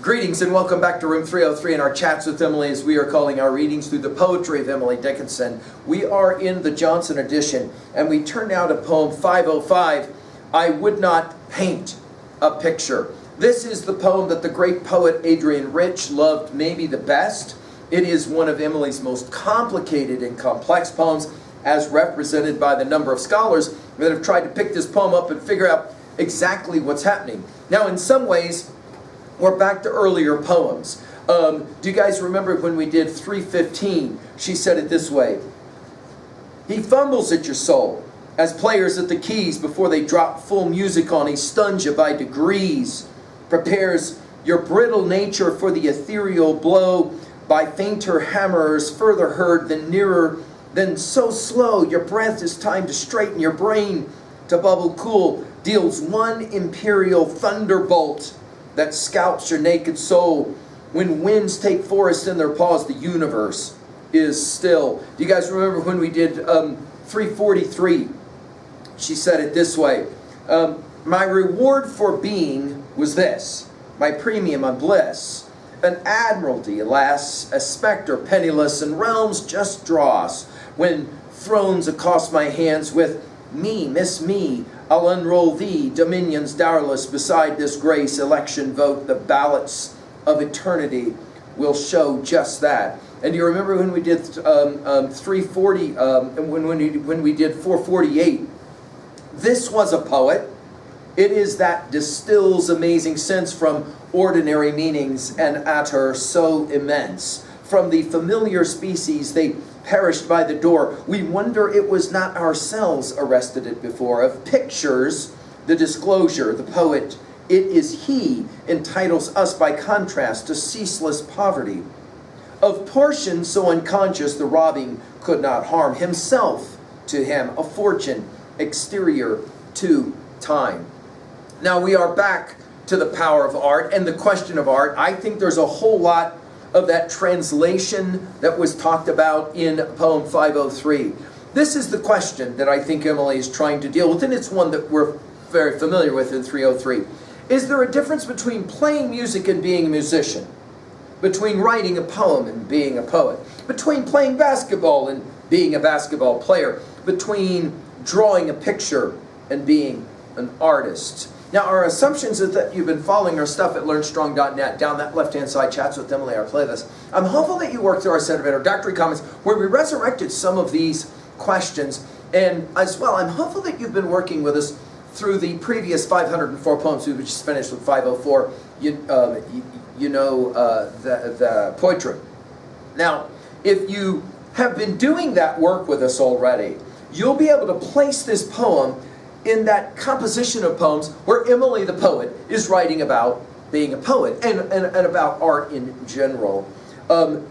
Greetings and welcome back to Room 303 in our Chats with Emily, as we are calling our readings through the poetry of Emily Dickinson. We are in the Johnson edition, and we turn now to poem 505, I Would Not Paint a Picture. This is the poem that the great poet Adrian Rich loved maybe the best. It is one of Emily's most complicated and complex poems, as represented by the number of scholars that have tried to pick this poem up and figure out exactly what's happening. Now, in some ways, we're back to earlier poems. Do you guys remember when we did 315? She said it this way. He fumbles at your soul, as players at the keys before they drop full music on. He stuns you by degrees, prepares your brittle nature for the ethereal blow by fainter hammerers, further heard than nearer, then so slow your breath is timed to straighten your brain to bubble cool, deals one imperial thunderbolt that scalps your naked soul. When winds take forests in their paws, the universe is still. Do you guys remember when we did 343? She said it this way. My reward for being was this, my premium on bliss. An admiralty, alas, a spectre penniless, and realms just dross. When thrones accost my hands with me, miss me, I'll unroll thee, dominions dowerless. Beside this grace election vote, the ballots of eternity will show just that. And do you remember when we did 340, when we did 448? This was a poet. It is that distills amazing sense from ordinary meanings and utter so immense. From the familiar species they perished by the door, we wonder it was not ourselves arrested it before. Of pictures, the disclosure, the poet, it is he entitles us by contrast to ceaseless poverty. Of portions so unconscious the robbing could not harm, himself to him a fortune exterior to time. Now we are back to the power of art and the question of art. I think there's a whole lot of that translation that was talked about in poem 503. This is the question that I think Emily is trying to deal with, and it's one that we're very familiar with in 303. Is there a difference between playing music and being a musician? Between writing a poem and being a poet? Between playing basketball and being a basketball player? Between drawing a picture and being an artist? Now, our assumptions is that you've been following our stuff at LearnStrong.net. Down that left-hand side, Chats with Emily, our playlist. I'm hopeful that you worked through our set of introductory comments where we resurrected some of these questions. And as well, I'm hopeful that you've been working with us through the previous 504 poems. We just finished with 504, the poetry. Now, if you have been doing that work with us already, you'll be able to place this poem in that composition of poems where Emily the poet is writing about being a poet and about art in general. One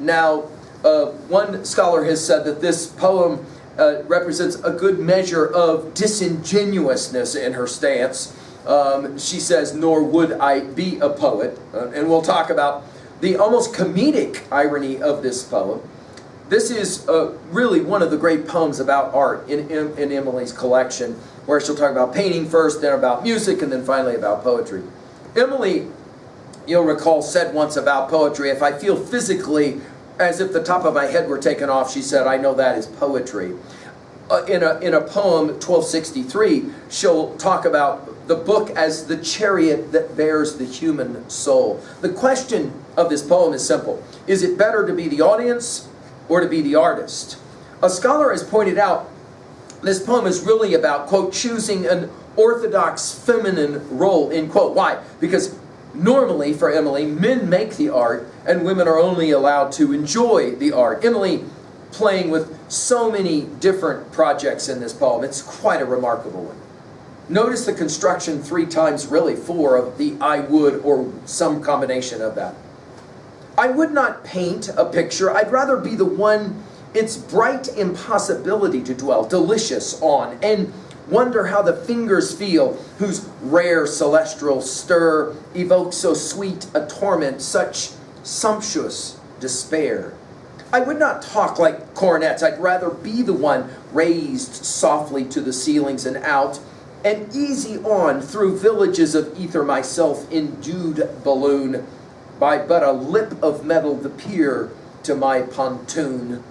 scholar has said that this poem represents a good measure of disingenuousness in her stance. She says, nor would I be a poet. And we'll talk about the almost comedic irony of this poem. This is really one of the great poems about art in Emily's collection, where she'll talk about painting first, then about music, and then finally about poetry. Emily, you'll recall, said once about poetry, if I feel physically as if the top of my head were taken off, she said, I know that is poetry. In a poem, 1263, she'll talk about the book as the chariot that bears the human soul. The question of this poem is simple. Is it better to be the audience or to be the artist? A scholar has pointed out this poem is really about, quote, choosing an orthodox feminine role, end quote. Why? Because normally, for Emily, men make the art and women are only allowed to enjoy the art. Emily playing with so many different projects in this poem. It's quite a remarkable one. Notice the construction 3 times, really 4, of the I would or some combination of that. I would not paint a picture. I'd rather be the one its bright impossibility to dwell, delicious on, and wonder how the fingers feel, whose rare celestial stir evokes so sweet a torment, such sumptuous despair. I would not talk like cornets. I'd rather be the one raised softly to the ceilings and out, and easy on through villages of ether, myself endued balloon, by but a lip of metal the pier to my pontoon.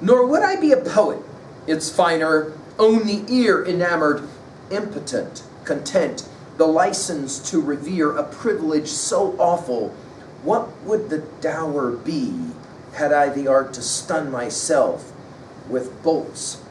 Nor would I be a poet, it's finer, own the ear enamored, impotent, content, the license to revere a privilege so awful. What would the dower be, had I the art to stun myself with bolts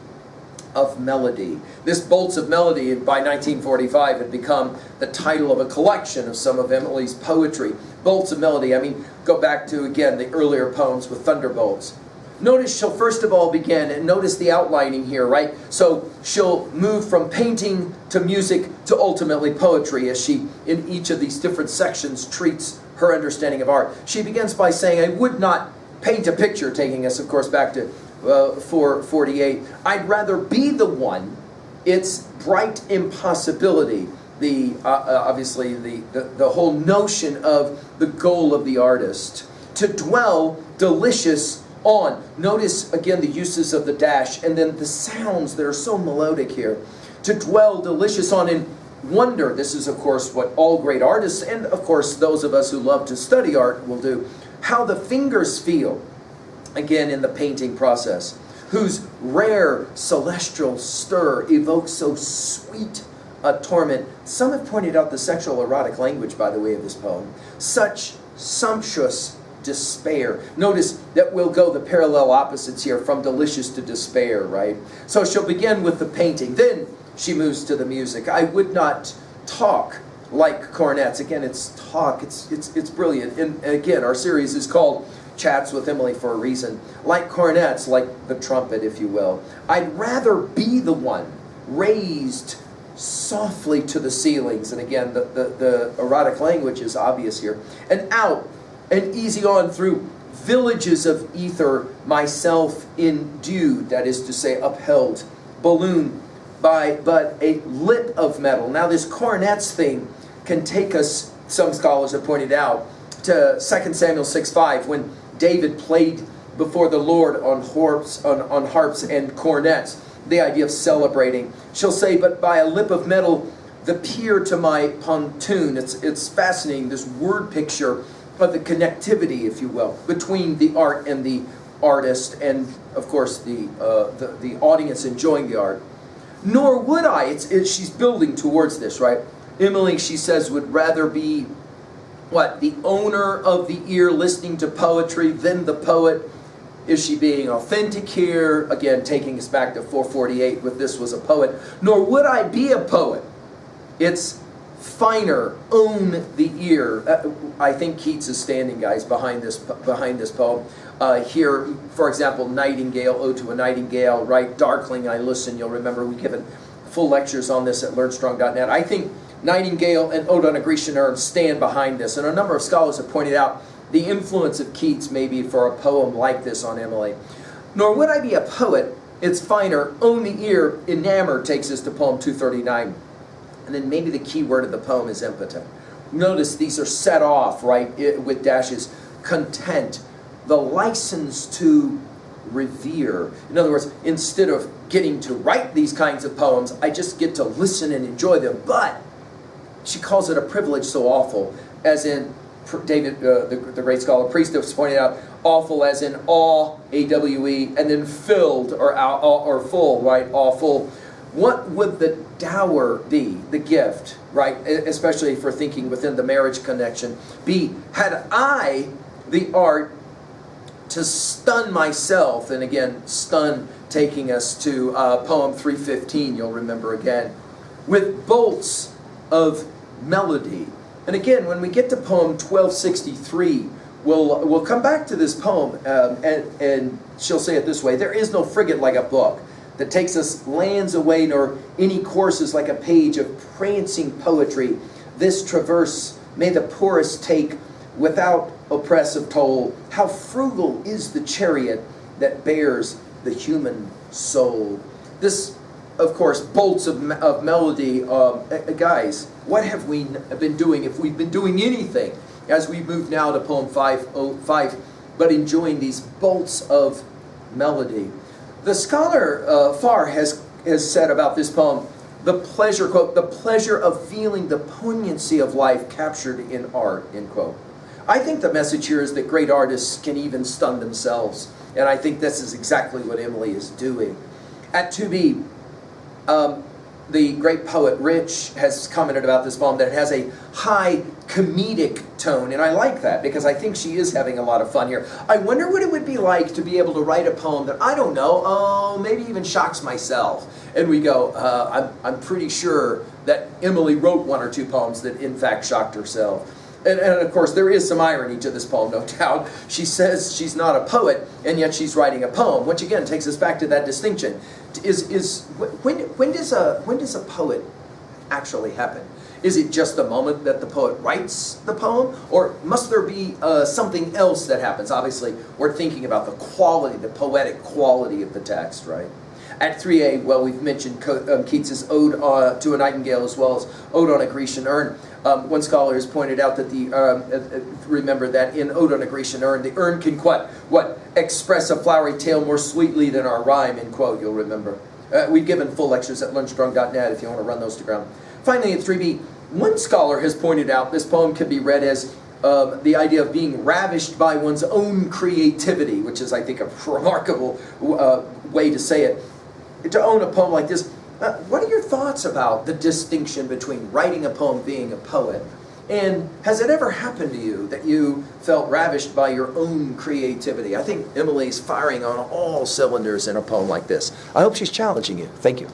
of melody? This Bolts of Melody by 1945 had become the title of a collection of some of Emily's poetry. Bolts of Melody, I mean, go back to, again, the earlier poems with thunderbolts. Notice she'll first of all begin, and notice the outlining here, right? So she'll move from painting to music to ultimately poetry as she, in each of these different sections, treats her understanding of art. She begins by saying, I would not paint a picture, taking us, of course, back to 448. I'd rather be the one. It's bright impossibility. Obviously, the whole notion of the goal of the artist. To dwell delicious on. Notice, again, the uses of the dash, and then the sounds that are so melodic here. To dwell delicious on in wonder. This is, of course, what all great artists, and, of course, those of us who love to study art will do. How the fingers feel, again, in the painting process, whose rare celestial stir evokes so sweet a torment. Some have pointed out the sexual erotic language, by the way, of this poem. Such sumptuous despair. Notice that we'll go the parallel opposites here, from delicious to despair, right? So she'll begin with the painting. Then she moves to the music. I would not talk like cornets. Again, it's talk. It's brilliant. And again, our series is called Chats with Emily for a reason. Like cornets, like the trumpet, if you will. I'd rather be the one raised softly to the ceilings. And again, the erotic language is obvious here. And out and easy on through villages of ether, myself endued, that is to say upheld, balloon by but a lip of metal. Now this cornets thing can take us, some scholars have pointed out, to 2 Samuel 6:5, when David played before the Lord on harps and cornets. The idea of celebrating. She'll say, but by a lip of metal, the pier to my pontoon. It's fascinating, this word picture of the connectivity, if you will, between the art and the artist, and of course the audience enjoying the art. Nor would I. She's building towards this, right? Emily, she says, would rather be what? The owner of the ear listening to poetry than the poet. Is she being authentic here? Again, taking us back to 448 with this was a poet. Nor would I be a poet. It's finer, own the ear. I think Keats is standing, guys, behind this poem. Here, for example, Nightingale, Ode to a Nightingale, right? Darkling I listen. You'll remember we've given full lectures on this at learnstrong.net. I think Nightingale and Ode on a Grecian Urn stand behind this, and a number of scholars have pointed out the influence of Keats maybe for a poem like this on Emily. Nor would I be a poet, it's finer, own the ear, enamored, takes us to poem 239. And then maybe the key word of the poem is impotent. Notice these are set off, right, with dashes. Content, the license to revere. In other words, instead of getting to write these kinds of poems, I just get to listen and enjoy them. But she calls it a privilege so awful, as in David, the great scholar Priest, has pointed out, awful as in awe, A-W-E, and then filled, or full, right, awful. What would the dower be, the gift, right, especially for thinking within the marriage connection, be, had I the art to stun myself, and again, stun taking us to poem 315, you'll remember again, with bolts of melody. And again, when we get to poem 1263, we'll come back to this poem, and she'll say it this way: there is no frigate like a book that takes us lands away, nor any courses like a page of prancing poetry. This traverse may the poorest take without oppressive toll. How frugal is the chariot that bears the human soul. This, of course, bolts of melody. Guys, what have we been doing, if we've been doing anything, as we move now to poem 505, but enjoying these bolts of melody? The scholar Farr has said about this poem, the pleasure, quote, the pleasure of feeling the poignancy of life captured in art, end quote. I think the message here is that great artists can even stun themselves. And I think this is exactly what Emily is doing. At 2B, the great poet Rich has commented about this poem that it has a high comedic tone, and I like that because I think she is having a lot of fun here. I wonder what it would be like to be able to write a poem that, I don't know, maybe even shocks myself. And we go, I'm pretty sure that Emily wrote one or two poems that in fact shocked herself. And of course, there is some irony to this poem, no doubt. She says she's not a poet, and yet she's writing a poem, which again takes us back to that distinction. When does a poet actually happen? Is it just the moment that the poet writes the poem, or must there be something else that happens? Obviously, we're thinking about the quality, the poetic quality of the text, right? At 3A, well, we've mentioned Keats's Ode to a Nightingale as well as Ode on a Grecian Urn. One scholar has pointed out that remember that in Ode on a Grecian Urn, the urn can express a flowery tale more sweetly than our rhyme, end quote, you'll remember. We've given full lectures at lunchdrunk.net if you want to run those to ground. Finally, at 3B, one scholar has pointed out this poem can be read as the idea of being ravished by one's own creativity, which is, I think, a remarkable way to say it. To own a poem like this, what are your thoughts about the distinction between writing a poem, being a poet? And has it ever happened to you that you felt ravished by your own creativity? I think Emily's firing on all cylinders in a poem like this. I hope she's challenging you. Thank you.